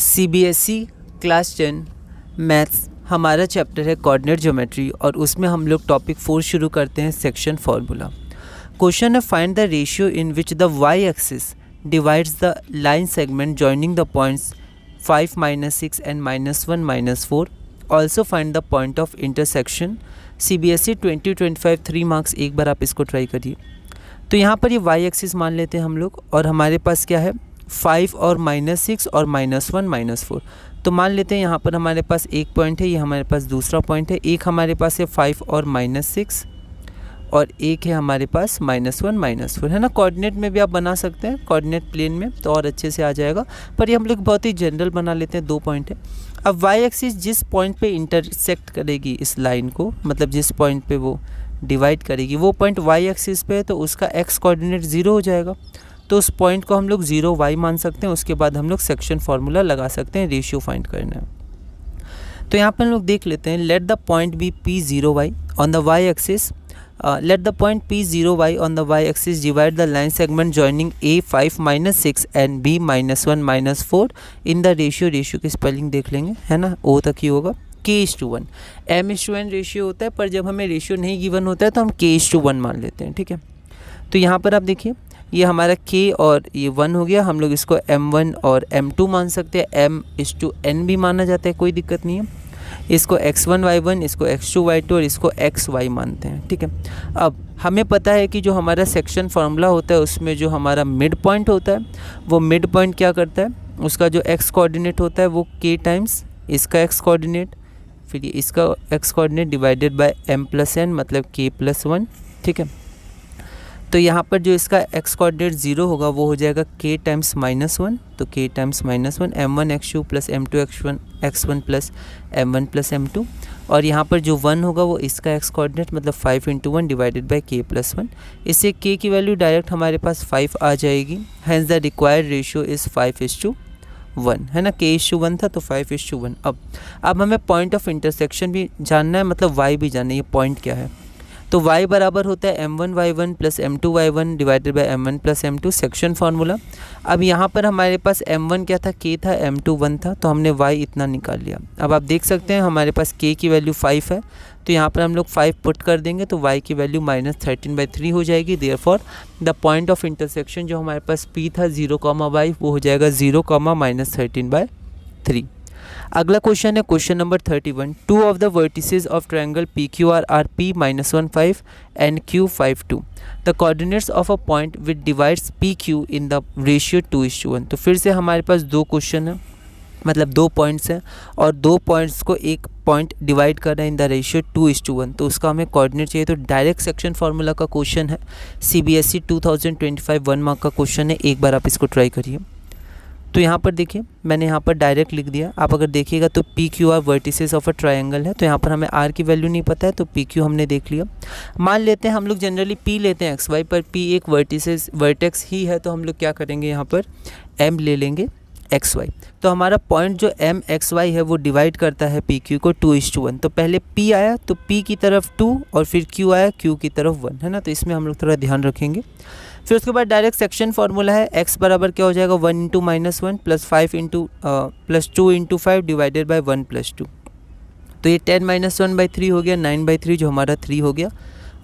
CBSE class 10 maths हमारा chapter है coordinate geometry और उसमें हम लोग टॉपिक 4 शुरू करते हैं सेक्शन फार्मूला। क्वेश्चन है find the ratio in which the Y axis divides the line segment joining the points 5, -6 and -1, -4। Also find the point of intersection. CBSE 2025 3 marks. एक बार आप इसको ट्राई करिए। तो यहाँ पर ये वाई एक्सिस मान लेते हैं हम लोग और हमारे पास क्या है 5 और -6 और -1, -4। तो मान लेते हैं यहाँ पर हमारे पास एक पॉइंट है, ये हमारे पास दूसरा पॉइंट है। एक हमारे पास है 5 और -6 और एक है हमारे पास -1, -4 है ना। कोऑर्डिनेट में भी आप बना सकते हैं, कोऑर्डिनेट प्लेन में तो और अच्छे से आ जाएगा, पर ये हम लोग बहुत ही जनरल बना लेते हैं। 2 पॉइंट है। अब वाई एक्सिस जिस पॉइंट पे इंटरसेक्ट करेगी इस लाइन को, मतलब जिस पॉइंट पे वो डिवाइड करेगी वो पॉइंट वाई एक्सिस पे है, तो उसका एक्स कोऑर्डिनेट 0 हो जाएगा। तो उस पॉइंट को हम लोग 0 वाई मान सकते हैं। उसके बाद हम लोग सेक्शन फार्मूला लगा सकते हैं, रेशियो फाइंड करना है। तो यहाँ पर हम लोग देख लेते हैं। Let the point be P0 Y on the Y axis. Let the point P0 Y on the Y axis divide the line segment joining A 5, -6 and B -1, -4 in the ratio. Ratio की spelling देख लेंगे, है ना। O तक ही होगा। K:1 M:1 ratio होता है, पर जब हमें रेशियो नहीं गिवन होता है तो हम K:1 मान लेते हैं, ठीक है। तो यहाँ पर आप देखिए ये हमारा K और ये 1 हो गया। हम लोग इसको M1 और M2 मान सकते हैं। M:n भी माना जाता है, कोई दिक्कत नहीं है। इसको x1 y1, इसको x2 y2 और इसको xy मानते हैं, ठीक है। अब हमें पता है कि जो हमारा सेक्शन फार्मूला होता है उसमें जो हमारा मिड पॉइंट होता है वो मिड पॉइंट क्या करता है, उसका जो x कोऑर्डिनेट होता है वो k टाइम्स इसका x कोऑर्डिनेट, फिर ये इसका x coordinate divided by m+n मतलब k+1, ठीक है। तो यहाँ पर जो इसका x कोऑर्डिनेट 0 होगा वो हो जाएगा k टाइम्स -1, तो k times -1 m1 x2 plus m2 x1 plus m1 plus m2। और यहाँ पर जो 1 होगा वो इसका x कोऑर्डिनेट मतलब 5 × 1 डिवाइडेड बाय k+1। इससे k की वैल्यू डायरेक्ट हमारे पास 5 आ जाएगी। Hence the required ratio is 5:1, है ना। k:1 था तो 5:1। अब हमें पॉइंट ऑफ इंटरसेक्शन भी जानना है, मतलब y भी जानना है, ये पॉइंट क्या है। तो y बराबर होता है m1 y1 plus m2 y1 divided by m1 plus m2 section formula. अब यहाँ पर हमारे पास m1 क्या था, k था, m2 1 था, तो हमने y इतना निकाल लिया। अब आप देख सकते हैं हमारे पास k की वैल्यू 5 है, तो यहाँ पर हम लोग 5 पुट कर देंगे तो y की वैल्यू -13/3 हो जाएगी। Therefore the point of intersection जो हमारे पास p था 0, y वो हो जाएगा 0, -13/3। अगला क्वेश्चन है question number 31। 2 of the vertices of triangle PQR are P -1, 5 and Q 5, 2। The coordinates of a point which divides PQ in the ratio 2:1। तो फिर से हमारे पास 2 क्वेश्चन है, मतलब 2 पॉइंट्स हैं और 2 पॉइंट्स को एक पॉइंट डिवाइड कर रहे हैं इन द रेशियो 2:1। तो उसका हमें कोऑर्डिनेट चाहिए। तो डायरेक्ट सेक्शन फार्मूला का क्वेश्चन है, CBSE 2025 1 मार्क का क्वेश्चन है। एक बार आप इसको ट्राई करिए। तो यहाँ पर देखिए मैंने यहाँ पर डायरेक्ट लिख दिया। आप अगर देखिएगा तो PQR vertices of a triangle है, तो यहाँ पर हमें R की वैल्यू नहीं पता है तो PQ हमने देख लिया। मान लेते हैं हम लोग जनरली P लेते हैं XY, पर P एक वर्टेक्स ही है, तो हम लोग क्या करेंगे यहाँ पर M ले लेंगे XY। तो हमारा पॉइंट जो MXY है वो डिवाइड करता है PQ को 2:1। तो पहले P आया तो P की तरफ 2 और फिर Q आया Q की तरफ 1, है ना। तो इसमें हम लोग थोड़ा ध्यान रखेंगे। फिर उसके बाद डायरेक्ट सेक्शन फार्मूला है, x बराबर क्या हो जाएगा 1 × -1 प्लस 2 × 5 डिवाइडेड बाय 1 + 2। तो ये 10 - 1/3 हो गया, 9/3 जो हमारा 3 हो गया।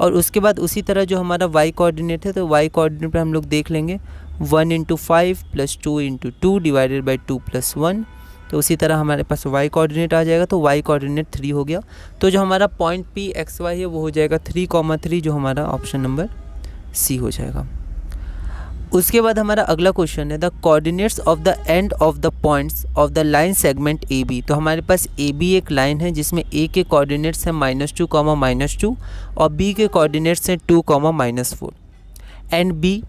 और उसके बाद उसी तरह जो हमारा y कोऑर्डिनेट है तो y कोऑर्डिनेट पर हम लोग देख लेंगे 1 × 5 प्लस 2 × 2 डिवाइडेड बाई 2 + 1। तो उसी तरह हमारे पास y कोऑर्डिनेट आ जाएगा, तो y कोऑर्डिनेट 3 हो गया। तो जो हमारा पॉइंट PXY है वो हो जाएगा 3, 3 जो हमारा ऑप्शन नंबर C हो जाएगा। उसके बाद हमारा अगला क्वेश्चन है the coordinates of the end of the points of the line segment AB। तो हमारे पास AB एक लाइन है जिसमें A के कोऑर्डिनेट्स हैं -2, -2 और B के कोऑर्डिनेट्स हैं 2, -4 and B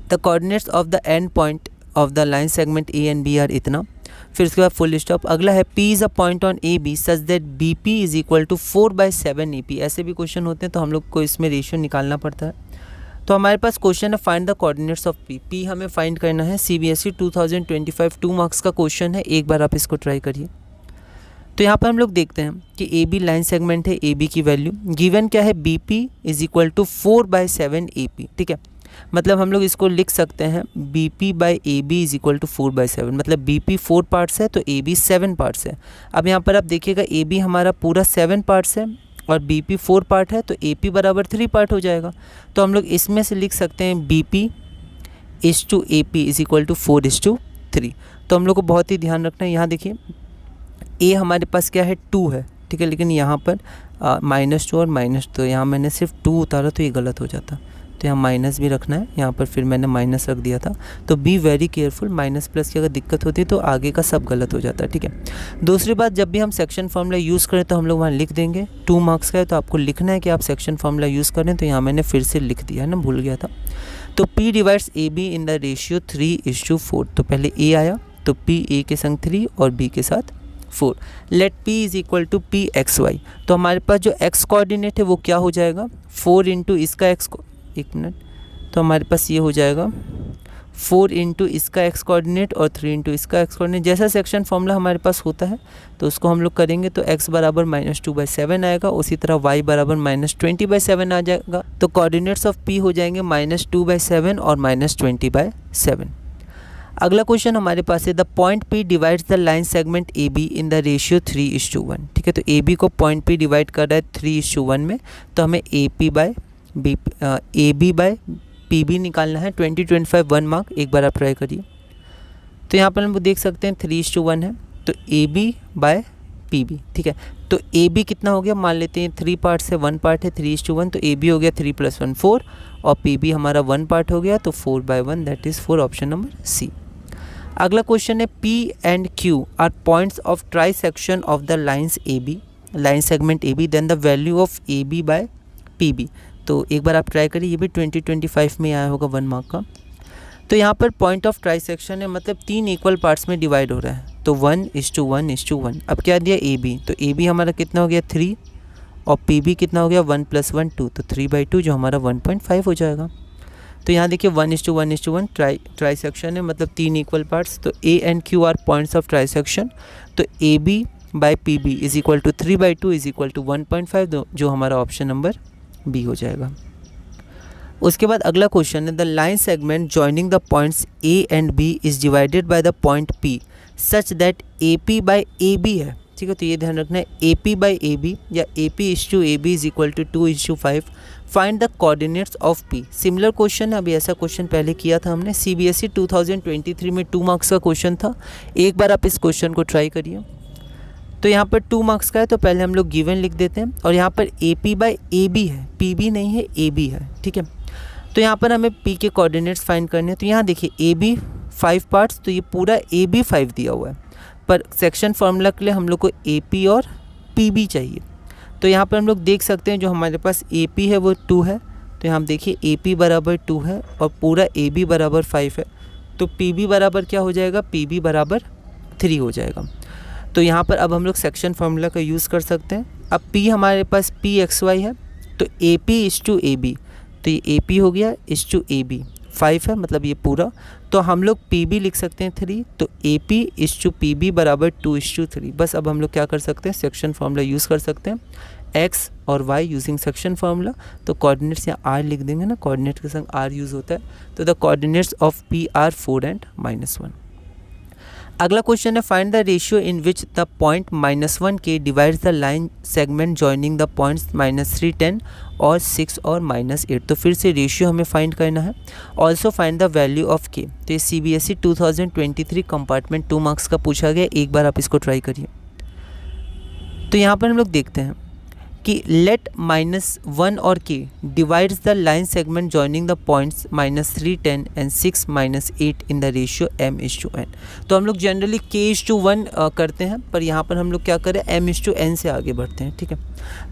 the coordinates of the end point of the line segment A and B are इतना। फिर उसके बाद फुल स्टॉप। अगला है P is a point on AB such that BP is equal to 4/7 AP। ऐसे भी question होते हैं तो हम लोग को इसमें रेशियो निकालना पड़ता है। तो हमारे पास क्वेश्चन है find the coordinates of P। P हमें फाइंड करना है। CBSE 2025 2 मार्क्स का क्वेश्चन है। एक बार आप इसको ट्राई करिए। तो यहाँ पर हम लोग देखते हैं कि AB लाइन सेगमेंट है। AB की वैल्यू गिवन क्या है, BP is equal to 4/7 AP, ठीक है। मतलब हम लोग इसको लिख सकते हैं B P by A B is equal to 4/7, मतलब बी पी 4 पार्ट्स है तो ए बी 7 पार्ट्स है। अब यहाँ पर आप देखिएगा ए बी हमारा पूरा 7 पार्ट्स है और बी पी 4 पार्ट है तो ए पी बराबर 3 पार्ट हो जाएगा। तो हम लोग इसमें से लिख सकते हैं B P is to A P is equal to 4:3। तो हम लोग को बहुत ही ध्यान रखना है, यहाँ देखिए ए हमारे पास क्या है 2 है, ठीक है, लेकिन यहाँ पर -2 और -2, तो यहाँ मैंने सिर्फ 2 उतारा तो ये गलत हो जाता, तो यहाँ माइनस भी रखना है, यहाँ पर फिर मैंने माइनस रख दिया था। तो be very careful, minus plus की अगर दिक्कत होती है तो आगे का सब गलत हो जाता है, ठीक है। दूसरी बात, जब भी हम सेक्शन फार्मूला यूज़ करें तो हम लोग वहाँ लिख देंगे 2 मार्क्स का है तो आपको लिखना है कि आप सेक्शन फार्मूला यूज़ करें, तो यहाँ मैंने फिर से लिख दिया है ना, भूल गया था। तो P divides A be in the ratio 3:4, तो पहले A आया तो P A के संग 3 और B के साथ 4। Let P is equal to P X Y, तो हमारे पास जो x कोऑर्डिनेट है वो क्या हो जाएगा 4 इंटू इसका x, एक मिनट, तो हमारे पास ये हो जाएगा 4 इंटू इसका x कोऑर्डिनेट और 3 इंटू इसका x कोऑर्डिनेट। जैसा सेक्शन फॉर्मूला हमारे पास होता है तो उसको हम लोग करेंगे तो x बराबर -2/7 आएगा, उसी तरह y बराबर -20/7 आ जाएगा। तो कोऑर्डिनेट्स ऑफ p हो जाएंगे -2/7 और -20/7। अगला क्वेश्चन हमारे पास है the point P divides the line segment AB in the ratio 3:1, ठीक है। तो AB को पॉइंट P डिवाइड कर रहा है 3:1 में, तो हमें AB बाय PB निकालना है। 20-25 1 मार्क, एक बार आप ट्राई करिए। तो यहाँ पर हम देख सकते हैं 3:1 है तो AB बाय PB, ठीक है। तो AB कितना हो गया, मान लेते हैं 3 पार्ट से 1 पार्ट है 3:1, तो AB हो गया 3 + 1 4 और PB हमारा 1 पार्ट हो गया तो 4/1, that is 4, option number C. अगला क्वेश्चन है P and Q are points of trisection of the lines AB, line segment AB, then the value of AB by PB। तो एक बार आप ट्राई करिए, ये भी 20-25 में आया होगा 1 मार्क का। तो यहाँ पर पॉइंट ऑफ ट्राई सेक्शन है, मतलब 3 इक्वल पार्ट्स में डिवाइड हो रहा है, तो 1:1:1। अब क्या दिया AB, तो AB हमारा कितना हो गया 3 और PB कितना हो गया 1 + 1 2, तो 3/2 जो हमारा 1.5 हो जाएगा। तो यहाँ देखिए 1:1:1 ट्राई सेक्शन है, मतलब 3 इक्वल पार्ट्स। तो A and Q are points of trisection, तो AB by PB is equal to 3/2 is equal to 1.5, जो हमारा ऑप्शन नंबर बी हो जाएगा। उसके बाद अगला क्वेश्चन है the line segment joining the points A and B is divided by the point P such that AP by AB है, ठीक है। तो ये ध्यान रखना है AP बाय AB या AP is to AB is equal to 2:5। Find the coordinates of P। Similar question है, अभी ऐसा क्वेश्चन पहले किया था हमने, CBSE 2023 में 2 मार्क्स का क्वेश्चन था। एक बार आप इस क्वेश्चन को ट्राई करिए। तो यहाँ पर 2 मार्क्स का है तो पहले हम लोग गिवन लिख देते हैं, और यहाँ पर AP बाय AB है, PB नहीं है AB है, ठीक है। तो यहाँ पर हमें P के कोऑर्डिनेट्स फाइंड करने हैं। तो यहाँ देखिए AB 5 पार्ट्स, तो ये पूरा AB 5 दिया हुआ है, पर सेक्शन फार्मूला के लिए हम लोग को AP और PB चाहिए। तो यहाँ पर हम लोग देख सकते हैं जो हमारे पास AP है वो 2 है, तो यहाँ देखिए AP बराबर 2 है और पूरा AB बराबर 5 है, तो PB बराबर क्या हो जाएगा, PB बराबर 3 हो जाएगा। तो यहाँ पर अब हम लोग सेक्शन फार्मूला का यूज़ कर सकते हैं। अब P हमारे पास PXY है, तो AP इज टू AB, तो ये AP हो गया इज टू AB 5 है, मतलब ये पूरा, तो हम लोग PB लिख सकते हैं 3, तो AP इज टू PB बराबर 2:3। बस अब हम लोग क्या कर सकते हैं, सेक्शन फार्मूला यूज़ कर सकते हैं, X और Y यूजिंग सेक्शन फार्मूला। तो कोऑर्डिनेट्स यहाँ R लिख देंगे ना, कोऑर्डिनेट के संग R यूज़ होता है। तो the coordinates of P are 4 and -1। अगला क्वेश्चन है find the ratio in which the point -1K divides the line segment joining the points -3, 10 और 6 और -8। तो फिर से रेशियो हमें फाइंड करना है। Also find the value of K। तो ये CBSE 2023 कंपार्टमेंट 2 मार्क्स का पूछा गया, एक बार आप इसको ट्राई करिए। तो यहाँ पर हम लोग देखते हैं कि लेट -1 और K divides the line segment joining the points -3, 10 and 6 -8 in the ratio m:n। तो हम लोग जनरली K:1 करते हैं, पर यहाँ पर हम लोग क्या करें, m:n से आगे बढ़ते हैं, ठीक है।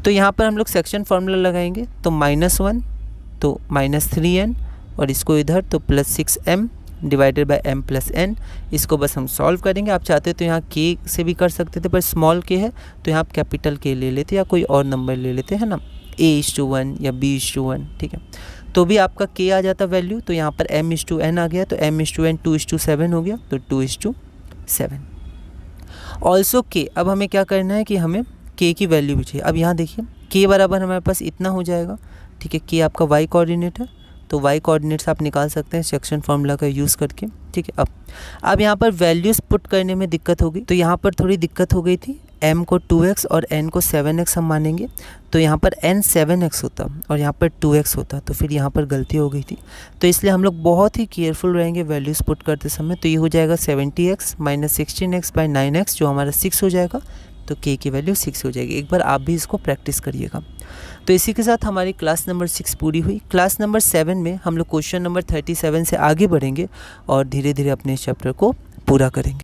तो यहाँ पर हम लोग सेक्शन फार्मूला लगाएंगे, तो -1 तो -3n और इसको इधर तो +6m divided by m + n। इसको बस हम सॉल्व करेंगे। आप चाहते तो यहाँ K से भी कर सकते थे, पर स्मॉल K है तो यहाँ आप कैपिटल K ले लेते या कोई और नंबर ले लेते हैं ना, A:1 या B:1, ठीक है। तो भी आपका K आ जाता वैल्यू। तो यहाँ पर m:n आ गया, तो m:n 2:7 हो गया, तो 2:7। ऑल्सो K, अब हमें क्या करना है कि हमें K की वैल्यू भी चाहिए। अब यहाँ देखिए K बराबर हमारे पास इतना हो जाएगा, ठीक है। K आपका y कोऑर्डिनेट है तो वाई कोऑर्डिनेट्स आप निकाल सकते हैं सेक्शन फार्मूला का यूज़ करके, ठीक है। अब यहाँ पर वैल्यूज़ पुट करने में दिक्कत होगी, तो यहाँ पर थोड़ी दिक्कत हो गई थी। m को 2x और n को 7x हम मानेंगे, तो यहाँ पर n 7x होता और यहाँ पर 2x होता, तो फिर यहाँ पर गलती हो गई थी। तो इसलिए हम लोग बहुत ही केयरफुल रहेंगे वैल्यूज़ पुट करते समय। तो ये हो जाएगा 70x minus 16x by 9x, जो हमारा 6 हो जाएगा। तो k की वैल्यू 6 हो जाएगी। एक बार आप भी इसको प्रैक्टिस करिएगा। तो इसी के साथ हमारी क्लास नंबर 6 पूरी हुई। क्लास नंबर 7 में हम लोग क्वेश्चन नंबर 37 से आगे बढ़ेंगे और धीरे धीरे अपने इस चैप्टर को पूरा करेंगे।